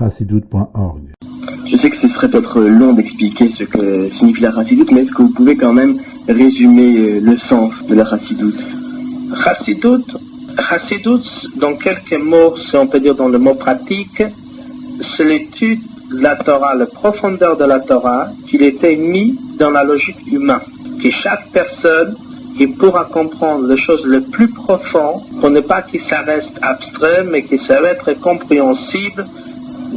chassidoute.org. Je sais que ce serait peut-être long d'expliquer ce que signifie la chassidoute, mais est-ce que vous pouvez quand même résumer le sens de la chassidoute? Chassidoute, dans quelques mots, si on peut dire dans le mot pratique, c'est l'étude de la Torah, la profondeur de la Torah, qu'il était mis dans la logique humaine. Que chaque personne qui pourra comprendre les choses les plus profondes, pour ne pas que ça reste abstrait, mais que ça va être compréhensible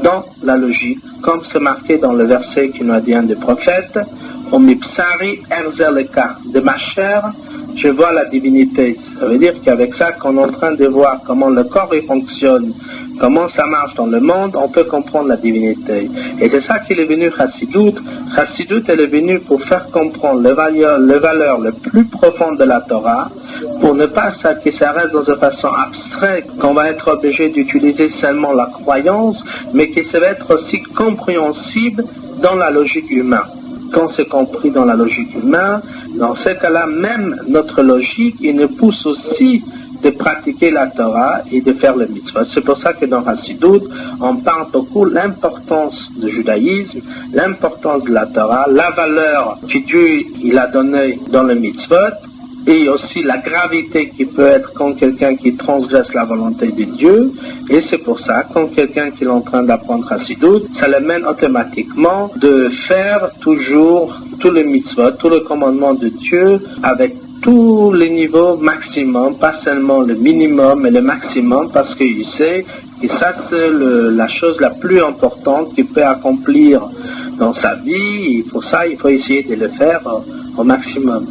dans la logique, comme c'est marqué dans le verset qui nous a dit un des prophètes, « Omipsari erzeleka » de ma chair, je vois la divinité. Ça veut dire qu'avec ça, qu'on est en train de voir comment le corps il fonctionne, comment ça marche dans le monde, on peut comprendre la divinité. Et c'est ça qu'il est venu Chassidoute. Chassidoute, elle est venue pour faire comprendre les valeurs les plus profondes de la Torah, pour ne pas que ça reste dans une façon abstraite, qu'on va être obligé d'utiliser seulement la croyance, mais que ça va être aussi compréhensible dans la logique humaine. Quand c'est compris dans la logique humaine, dans ce cas-là, même notre logique, il nous pousse aussi de pratiquer la Torah et de faire le mitzvah. C'est pour ça que dans Chassidoute, on parle beaucoup de l'importance du judaïsme, l'importance de la Torah, la valeur que Dieu il a donnée dans le mitzvot, et aussi la gravité qui peut être quand quelqu'un qui transgresse la volonté de Dieu. Et c'est pour ça, quand quelqu'un qui est en train d'apprendre Chassidoute, ça le mène automatiquement de faire toujours tous les mitzvot, tous les commandements de Dieu avec tous les niveaux maximum, pas seulement le minimum, mais le maximum, parce qu'il sait que ça c'est la chose la plus importante qu'il peut accomplir dans sa vie, et pour ça il faut essayer de le faire au maximum.